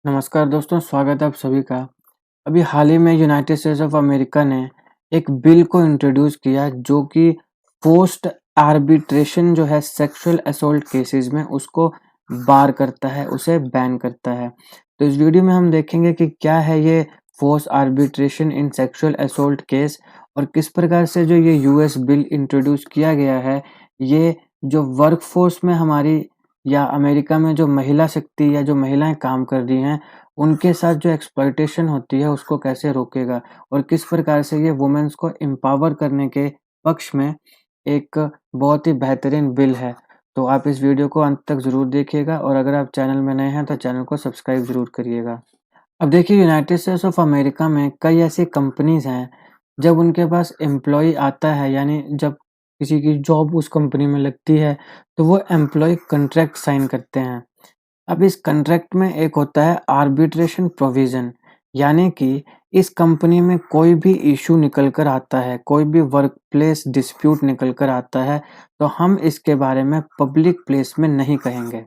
नमस्कार दोस्तों, स्वागत है आप सभी का। अभी हाल ही में यूनाइटेड स्टेट्स ऑफ अमेरिका ने एक बिल को इंट्रोड्यूस किया जो कि पोस्ट आर्बिट्रेशन जो है सेक्सुअल असॉल्ट केसेस में उसको बार करता है, उसे बैन करता है। तो इस वीडियो में हम देखेंगे कि क्या है ये force arbitration in sexual assault case और किस प्रकार से जो ये यूएस बिल इंट्रोड्यूस किया गया है, ये जो वर्कफोर्स में हमारी या अमेरिका में जो महिला शक्ति या जो महिलाएं काम कर रही हैं, उनके साथ जो एक्सप्लॉयटेशन होती है उसको कैसे रोकेगा और किस प्रकार से ये वुमेन्स को एम्पावर करने के पक्ष में एक बहुत ही बेहतरीन बिल है। तो आप इस वीडियो को अंत तक ज़रूर देखिएगा और अगर आप चैनल में नए हैं तो चैनल को सब्सक्राइब ज़रूर करिएगा। अब देखिए, यूनाइटेड स्टेट्स ऑफ अमेरिका में कई ऐसी कंपनीज़ हैं, जब उनके पास एम्प्लॉयी आता है यानी जब किसी की जॉब उस कंपनी में लगती है, तो वो एम्प्लॉयी कॉन्ट्रैक्ट साइन करते हैं। अब इस कॉन्ट्रैक्ट में एक होता है आर्बिट्रेशन प्रोविज़न, यानी कि इस कंपनी में कोई भी इश्यू निकल कर आता है, कोई भी वर्क प्लेस डिस्प्यूट निकल कर आता है, तो हम इसके बारे में पब्लिक प्लेस में नहीं कहेंगे।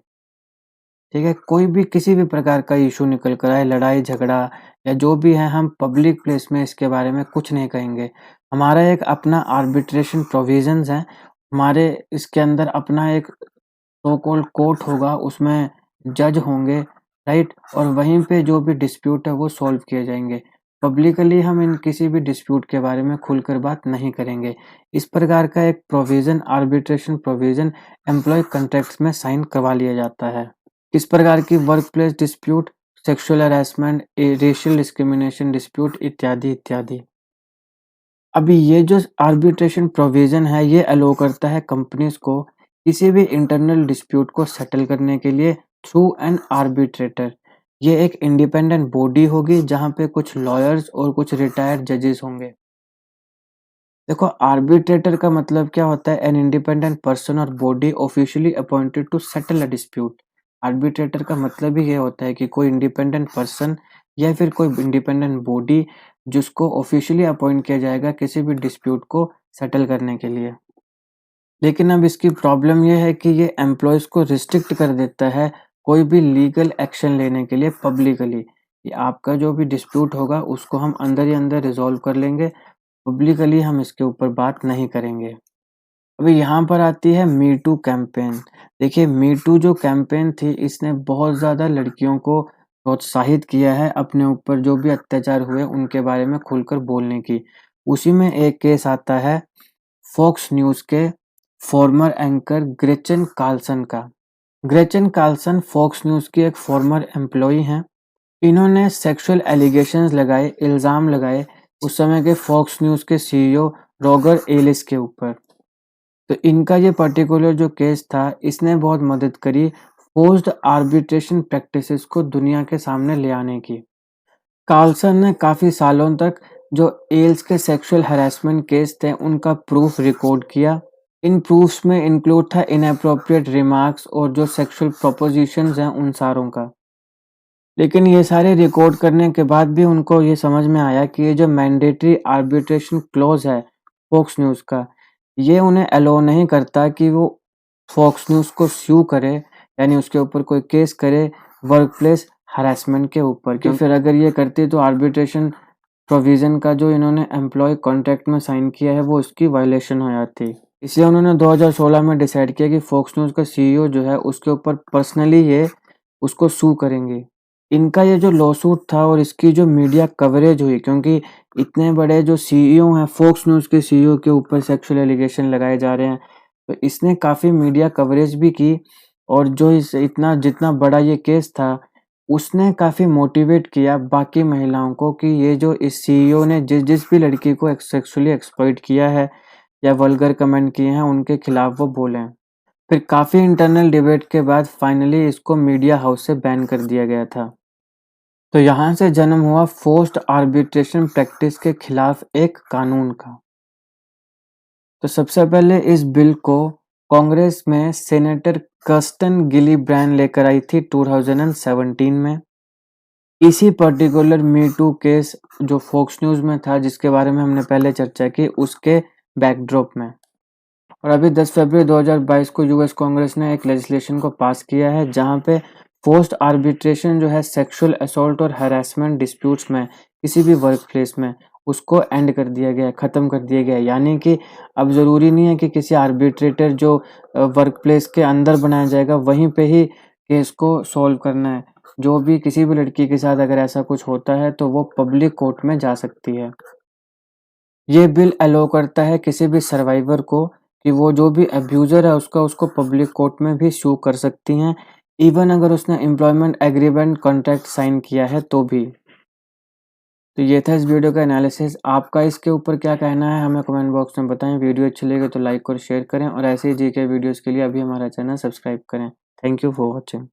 ठीक है? कोई भी किसी भी प्रकार का इश्यू निकल कर आए, लड़ाई झगड़ा या जो भी है, हम पब्लिक प्लेस में इसके बारे में कुछ नहीं कहेंगे। हमारा एक अपना आर्बिट्रेशन प्रोविजंस है, हमारे इसके अंदर अपना एक सो कॉल्ड कोर्ट होगा, उसमें जज होंगे, राइट? और वहीं पे जो भी डिस्प्यूट है वो सॉल्व किए जाएंगे। पब्लिकली हम इन किसी भी डिस्प्यूट के बारे में खुलकर बात नहीं करेंगे। इस प्रकार का एक provision, arbitration provision employ contracts में साइन करवा लिया जाता है। किस प्रकार की work place dispute, sexual harassment, racial discrimination dispute इत्यादि इत्यादि। अभी ये जो आर्बिट्रेशन प्रोविजन है, ये अलो करता है कंपनीज को किसी भी इंटरनल डिस्प्यूट को सेटल करने के लिए थ्रू एन आर्बिट्रेटर। ये एक इंडिपेंडेंट बॉडी होगी जहाँ पे कुछ लॉयर्स और कुछ रिटायर्ड जजेस होंगे। देखो, आर्बिट्रेटर का मतलब क्या होता है? एन इंडिपेंडेंट पर्सन और body officially appointed to settle a dispute. Arbitrator का मतलब ही ये होता है कि कोई इंडिपेंडेंट पर्सन या फिर कोई इंडिपेंडेंट बॉडी जिसको ऑफिशियली अपॉइंट किया जाएगा किसी भी डिस्प्यूट को सेटल करने के लिए। लेकिन अब इसकी प्रॉब्लम ये है कि ये एम्प्लॉयज को रिस्ट्रिक्ट कर देता है कोई भी लीगल एक्शन लेने के लिए पब्लिकली। ये आपका जो भी डिस्प्यूट होगा उसको हम अंदर ही अंदर रिजॉल्व कर लेंगे, पब्लिकली हम इसके ऊपर बात नहीं करेंगे। अभी यहाँ पर आती है मी टू कैंपेन। देखिए, मी टू जो कैंपेन थी, इसने बहुत ज़्यादा लड़कियों को प्रोत्साहित किया है अपने ऊपर जो भी अत्याचार हुए उनके बारे में खुलकर बोलने की। उसी में एक केस आता है फॉक्स न्यूज़ के फॉर्मर एंकर ग्रेचन कार्लसन का। ग्रेचन कार्लसन फॉक्स न्यूज़ की एक फॉर्मर एम्प्लॉई हैं। इन्होंने सेक्सुअल एलिगेशंस लगाए, इल्ज़ाम लगाए उस समय के फॉक्स न्यूज़ के सीईओ रॉगर एलिस के ऊपर। तो इनका ये पर्टिकुलर जो केस था, इसने बहुत मदद करी फोर्स्ड आर्बिट्रेशन प्रैक्टिसेस को दुनिया के सामने ले आने की। कार्लसन ने काफ़ी सालों तक जो एल्स के सेक्सुअल हैरेसमेंट केस थे उनका प्रूफ रिकॉर्ड किया। इन प्रूफ्स में इंक्लूड था इनएप्रोप्रिएट रिमार्क्स और जो सेक्सुअल प्रोपोजिशंस हैं उन सारों का। लेकिन ये सारे रिकॉर्ड करने के बाद भी उनको ये समझ में आया कि ये जो मैंडेटरी आर्बिट्रेशन क्लॉज है फॉक्स न्यूज़ का, ये उन्हें अलाउ नहीं करता कि वो फॉक्स न्यूज़ को स्यू करे, यानी उसके ऊपर कोई केस करे वर्क प्लेस हरासमेंट के ऊपर। क्योंकि फिर अगर ये करती तो आर्बिट्रेशन प्रोविजन का जो इन्होंने एम्प्लॉय कॉन्ट्रैक्ट में साइन किया है वो उसकी वायलेशन हो जाती। इसलिए उन्होंने 2016 में डिसाइड किया कि फॉक्स न्यूज़ का सीईओ जो है उसके ऊपर पर्सनली ये उसको सू करेंगे। इनका ये जो लॉसूट था और इसकी जो मीडिया कवरेज हुई, क्योंकि इतने बड़े जो सीईओ हैं, फॉक्स न्यूज़ के सीईओ के ऊपर सेक्सुअल एलिगेशन लगाए जा रहे हैं, तो इसने काफ़ी मीडिया कवरेज भी की। और जो इस इतना जितना बड़ा ये केस था, उसने काफ़ी मोटिवेट किया बाकी महिलाओं को कि ये जो इस सीईओ ने जिस भी लड़की को सेक्सुअली एक्सप्लॉइट किया है या वल्गर कमेंट किए हैं, उनके खिलाफ वो बोलें। फिर काफ़ी इंटरनल डिबेट के बाद फाइनली इसको मीडिया हाउस से बैन कर दिया गया था। तो यहाँ से जन्म हुआ फोर्स्ड आर्बिट्रेशन प्रैक्टिस के खिलाफ एक कानून का। तो सबसे पहले इस बिल को कांग्रेस में सेनेटर कर्स्टन गिलिब्रैंड लेकर आई थी 2017 में। इसी पर्टिकुलर मी टू केस जो फॉक्स न्यूज़ में था, जिसके बारे में हमने पहले चर्चा की, उसके बैकड्रॉप में। और अभी 10 फरवरी 2022 को यूएस कांग्रेस ने एक लेजिस्लेशन को पास किया है जहां पे फोर्स्ड आर्बिट्रेशन जो है सेक्सुअल असॉल्ट और हैरेसमेंट डिस्प्यूट्स में किसी भी वर्क प्लेस में उसको एंड कर दिया गया है, ख़त्म कर दिया गया है। यानी कि अब ज़रूरी नहीं है कि किसी आर्बिट्रेटर जो वर्क प्लेस के अंदर बनाया जाएगा वहीं पे ही केस को सॉल्व करना है। जो भी किसी भी लड़की के साथ अगर ऐसा कुछ होता है तो वो पब्लिक कोर्ट में जा सकती है। ये बिल अलाउ करता है किसी भी सर्वाइवर को कि वो जो भी अब्यूज़र है उसको पब्लिक कोर्ट में भी सू कर सकती हैं, इवन अगर उसने एम्प्लॉयमेंट एग्रीमेंट कॉन्ट्रैक्ट साइन किया है तो भी। तो ये था इस वीडियो का एनालिसिस। आपका इसके ऊपर क्या कहना है हमें कमेंट बॉक्स में बताएं। वीडियो अच्छी लगे तो लाइक और शेयर करें और ऐसे ही जीके वीडियोस के लिए अभी हमारा चैनल सब्सक्राइब करें। Thank you for watching.